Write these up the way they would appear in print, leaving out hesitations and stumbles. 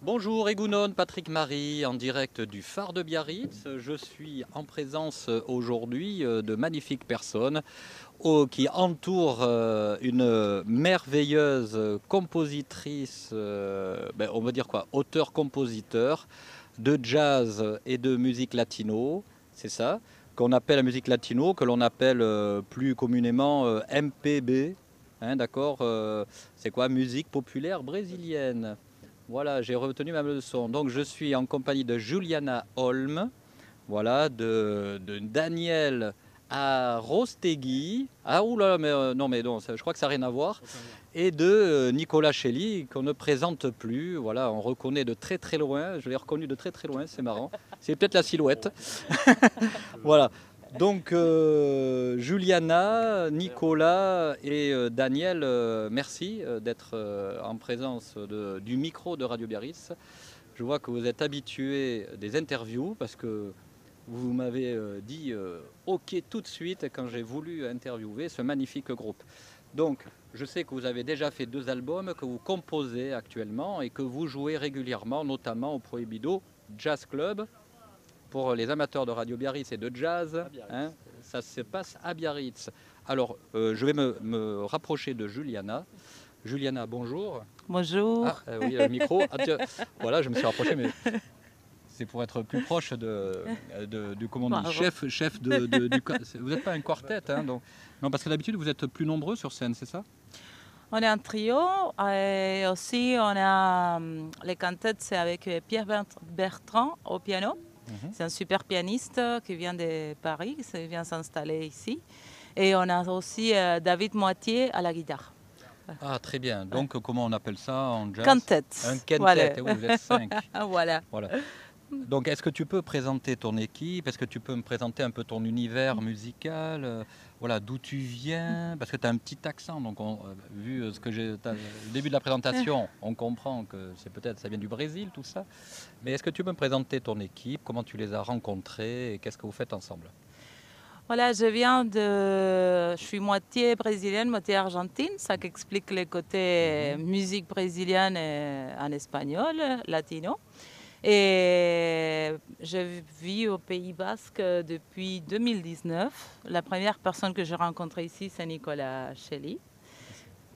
Bonjour Egounon, Patrick Marie, en direct du phare de Biarritz. Je suis en présence aujourd'hui de magnifiques personnes qui entourent une merveilleuse compositrice, on va dire quoi, auteur-compositeur de jazz et de musique latino, c'est ça, qu'on appelle la musique latino, que l'on appelle plus communément MPB, hein, d'accord, c'est quoi, musique populaire brésilienne. Voilà, j'ai retenu ma leçon. Donc je suis en compagnie de Juliana Holm, voilà, de Daniel Arostegui. Ah oula, mais non, mais non, je crois que ça n'a rien à voir. Et de Nicolas Chelly, qu'on ne présente plus. Voilà, on reconnaît de très très loin. Je l'ai reconnu de très très loin, c'est marrant. C'est peut-être la silhouette. Voilà. Donc Juliana, Nicolas et Daniel, merci d'être en présence du micro de Radio Biarritz. Je vois que vous êtes habitués des interviews parce que vous m'avez dit OK tout de suite quand j'ai voulu interviewer ce magnifique groupe. Donc je sais que vous avez déjà fait 2 albums, que vous composez actuellement et que vous jouez régulièrement, notamment au Prohibido Jazz Club. Pour les amateurs de Radio Biarritz et de jazz, hein, ça se passe à Biarritz. Alors, je vais me rapprocher de Juliana. Juliana, bonjour. Bonjour. Ah, oui, le micro. Ah, tiens, voilà, je me suis rapproché, mais c'est pour être plus proche du comment on dit, chef du. Vous n'êtes pas un quartet, hein, donc. Non, parce que d'habitude, vous êtes plus nombreux sur scène, c'est ça? On est un trio et aussi on a les cantates, c'est avec Pierre Bertrand au piano. C'est un super pianiste qui vient de Paris, qui vient s'installer ici. Et on a aussi David Moitié à la guitare. Ah, très bien. Donc, comment on appelle ça en jazz? Quintet. Un quintet, Voilà. oui, vous êtes 5. Voilà. Voilà. Donc, est-ce que tu peux présenter ton équipe? Est-ce que tu peux me présenter un peu ton univers musical? Voilà, d'où tu viens? Parce que tu as un petit accent. Donc, vu ce que le début de la présentation, on comprend que c'est peut-être ça vient du Brésil, tout ça. Mais est-ce que tu peux me présenter ton équipe? Comment tu les as rencontrés et qu'est-ce que vous faites ensemble? Voilà, je suis moitié brésilienne, moitié argentine, ça qui explique les côtés musique brésilienne en espagnol, latino. Et je vis au Pays Basque depuis 2019. La première personne que j'ai rencontrée ici, c'est Nicolas Chelly.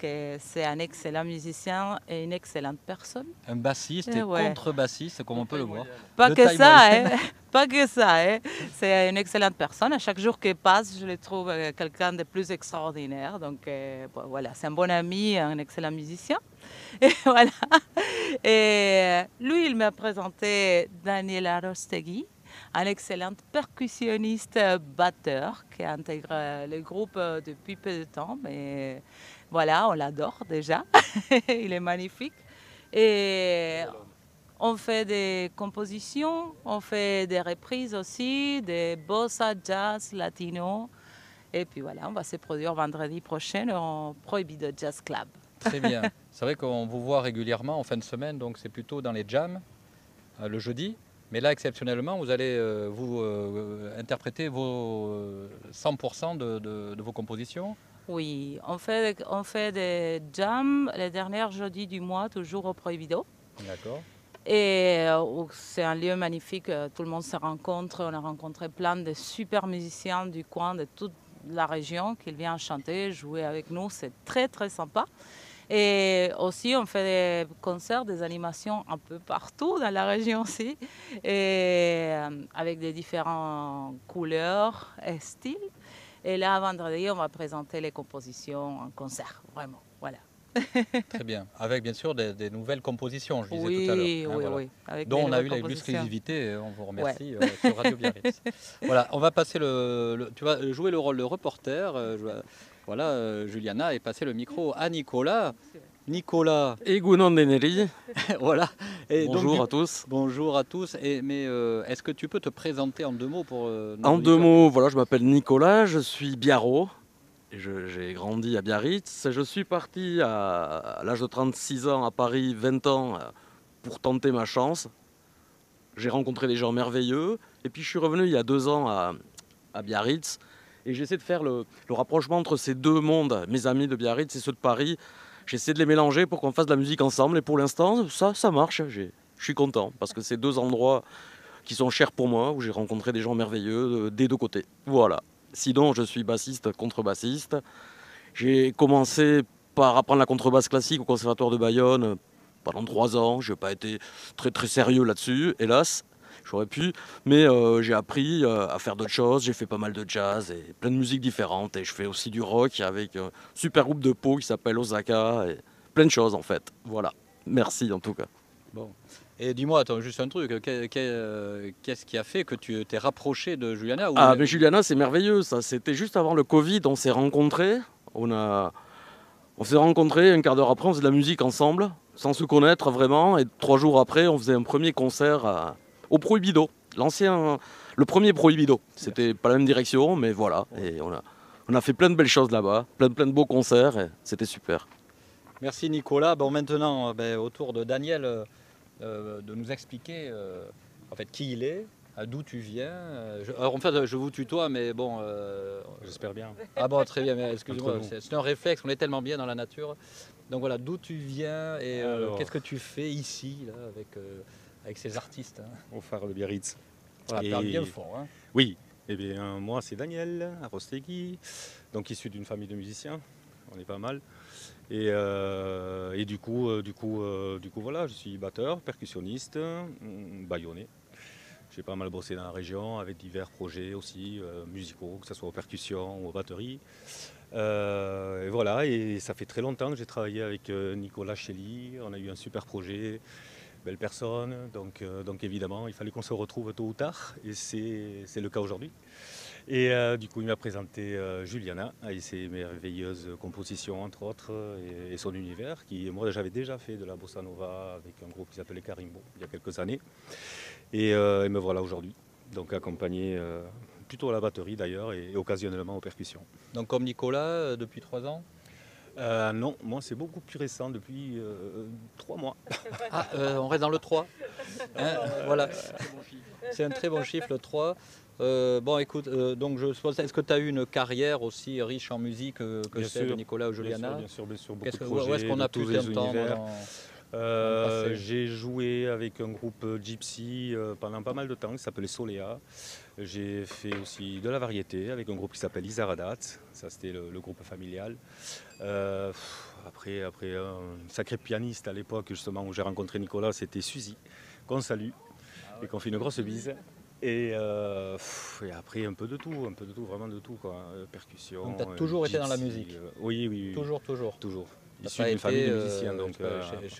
C'est un excellent musicien et une excellente personne. Un bassiste et contrebassiste, comme on peut le voir. Pas que ça, hein. Pas que ça, hein. C'est une excellente personne. À chaque jour qui passe, je le trouve quelqu'un de plus extraordinaire. Donc voilà, c'est un bon ami, un excellent musicien. Et voilà. Et lui, il m'a présenté Daniel Arostegui, un excellent percussionniste batteur qui intègre le groupe depuis peu de temps. Mais voilà, on l'adore déjà. Il est magnifique. Et on fait des compositions, on fait des reprises aussi, des bossa, jazz, latino. Et puis voilà, on va se produire vendredi prochain au Prohibido Jazz Club. Très bien. C'est vrai qu'on vous voit régulièrement en fin de semaine, donc c'est plutôt dans les jams, le jeudi. Mais là, exceptionnellement, vous allez interpréter vos 100% de vos compositions. Oui, on fait des jams les derniers jeudis du mois, toujours au Prohibido. D'accord. Et c'est un lieu magnifique, tout le monde se rencontre. On a rencontré plein de super musiciens du coin, de toute la région, qui viennent chanter, jouer avec nous. C'est très, très sympa. Et aussi, on fait des concerts, des animations un peu partout dans la région aussi, et avec des différentes couleurs et styles. Et là, vendredi, on va présenter les compositions en concert, vraiment. Voilà. Très bien. Avec bien sûr des nouvelles compositions, je disais oui, tout à l'heure. Oui, voilà. oui. Avec dont on a eu l'exclusivité, on vous remercie, sur Radio Biarritz. Voilà, on va passer tu vas jouer le rôle de reporter. Voilà, Juliana, et passer le micro à Nicolas. Nicolas. Egounon Deneri. Voilà. Et bonjour donc, à tous. Bonjour à tous. Mais est-ce que tu peux te présenter en 2 mots pour En 2 mots, voilà, je m'appelle Nicolas, je suis biarro. J'ai grandi à Biarritz. Je suis parti à l'âge de 36 ans à Paris, 20 ans, pour tenter ma chance. J'ai rencontré des gens merveilleux. Et puis je suis revenu il y a 2 ans à Biarritz. Et j'essaie de faire le rapprochement entre ces 2 mondes, mes amis de Biarritz et ceux de Paris. J'essaie de les mélanger pour qu'on fasse de la musique ensemble. Et pour l'instant, ça marche. J'ai je suis content parce que c'est deux endroits qui sont chers pour moi, où j'ai rencontré des gens merveilleux des deux côtés. Voilà. Sinon, je suis bassiste, contrebassiste. J'ai commencé par apprendre la contrebasse classique au Conservatoire de Bayonne pendant 3 ans. Je n'ai pas été très très sérieux là-dessus, hélas. J'aurais pu, mais j'ai appris à faire d'autres choses. J'ai fait pas mal de jazz et plein de musiques différentes. Et je fais aussi du rock avec un super groupe de Pau qui s'appelle Osaka. Et plein de choses en fait. Voilà. Merci en tout cas. Bon. Et dis-moi, attends, juste un truc. Qu'est-ce qui a fait que tu t'es rapproché de Juliana ou... Ah, mais Juliana, c'est merveilleux ça. C'était juste avant le Covid. On s'est rencontrés. On s'est rencontrés, un quart d'heure après, on faisait de la musique ensemble, sans se connaître vraiment. Et 3 jours après, on faisait un premier concert au Prohibido, le premier Prohibido. C'était pas la même direction, mais voilà. Et on a fait plein de belles choses là-bas, plein de beaux concerts, et c'était super. Merci Nicolas. Bon, maintenant, au tour de Daniel de nous expliquer en fait qui il est, d'où tu viens. Alors en fait, je vous tutoie, mais bon. J'espère bien. Ah bon, très bien, mais excuse-moi, Entre nous. c'est un réflexe, on est tellement bien dans la nature. Donc voilà, d'où tu viens et Alors. qu'est-ce que tu fais ici, là, avec ces artistes, hein. Au phare de Biarritz. Voilà, Et- parle bien fort. Hein. Oui, eh bien, moi c'est Daniel Arostegui, donc issu d'une famille de musiciens, on est pas mal. Et du coup, voilà, je suis batteur, percussionniste, bayonnais. J'ai pas mal bossé dans la région avec divers projets aussi musicaux, que ce soit aux percussions ou aux batteries. Et voilà, et ça fait très longtemps que j'ai travaillé avec Nicolas Chelly. On a eu un super projet, belle personne. Donc évidemment, il fallait qu'on se retrouve tôt ou tard, et c'est le cas aujourd'hui. Et du coup, il m'a présenté Juliana et ses merveilleuses compositions, entre autres, et son univers, qui moi j'avais déjà fait de la bossa nova avec un groupe qui s'appelait Carimbo il y a quelques années. Et me voilà aujourd'hui, donc accompagné plutôt à la batterie d'ailleurs et occasionnellement aux percussions. Donc comme Nicolas, depuis 3 ans. Non, moi c'est beaucoup plus récent, depuis 3 mois. Ah, on reste dans le 3. Hein, voilà. C'est un très bon chiffre, le 3. Bon, écoute, donc je suppose, est-ce que tu as eu une carrière aussi riche en musique que Bien celle de sûr, Nicolas ou Juliana? Bien sûr, beaucoup Qu'est-ce de que- projets, Où est-ce qu'on de a pu tous les t'entendre univers. passé. J'ai joué avec un groupe gypsy pendant pas mal de temps qui s'appelait Soléa. J'ai fait aussi de la variété avec un groupe qui s'appelle Isaradat. Ça, c'était le groupe familial. Après, un sacré pianiste à l'époque, justement, où j'ai rencontré Nicolas, c'était Suzy, qu'on salue et qu'on fait une grosse bise. Et après, un peu de tout, vraiment de tout, quoi. Percussion. Donc, t'as toujours été dans la gypsy, musique. Oui. Toujours. Toujours. T'as Issu pas d'une famille de été, musiciens, donc.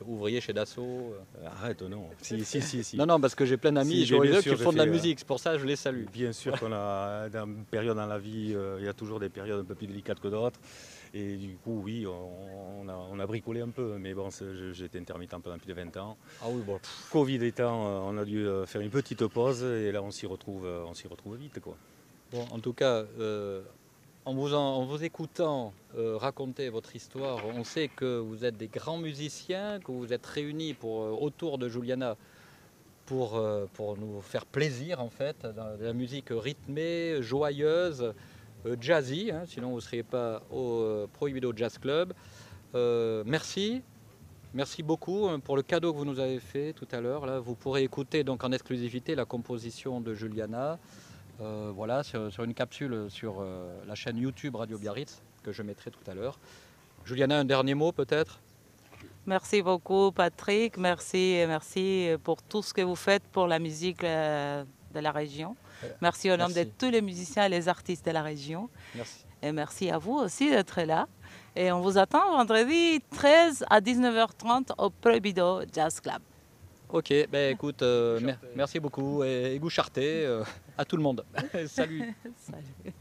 ouvrier chez Dassault. Arrête, non. Si. Non, parce que j'ai plein d'amis Si, bien qui sûr, font de j'ai la fait, musique, c'est pour ça que je les salue. Bien sûr qu'on a une période dans la vie, il y a toujours des périodes un peu plus délicates que d'autres. Et du coup, oui, on a bricolé un peu, mais bon, j'étais intermittent pendant plus de 20 ans. Ah oui, bon. Covid étant, on a dû faire une petite pause et là on s'y retrouve vite, quoi. Bon, en tout cas, en vous écoutant raconter votre histoire, on sait que vous êtes des grands musiciens, que vous êtes réunis autour de Juliana pour nous faire plaisir en fait, dans de la musique rythmée, joyeuse, jazzy, hein, sinon vous ne seriez pas au Prohibido Jazz Club. Merci. Merci beaucoup pour le cadeau que vous nous avez fait tout à l'heure. Là, vous pourrez écouter donc en exclusivité la composition de Juliana. Voilà, sur une capsule sur la chaîne YouTube Radio Biarritz que je mettrai tout à l'heure. Juliana, un dernier mot peut-être? Merci beaucoup, Patrick. Merci pour tout ce que vous faites pour la musique de la région. Merci au nom de Merci. tous les musiciens et les artistes de la région. Merci. Et merci à vous aussi d'être là. Et on vous attend vendredi 13 à 19h30 au Prohibido Jazz Club. Ok, ben écoute, merci beaucoup et Égoucharté à tout le monde. Salut. Salut.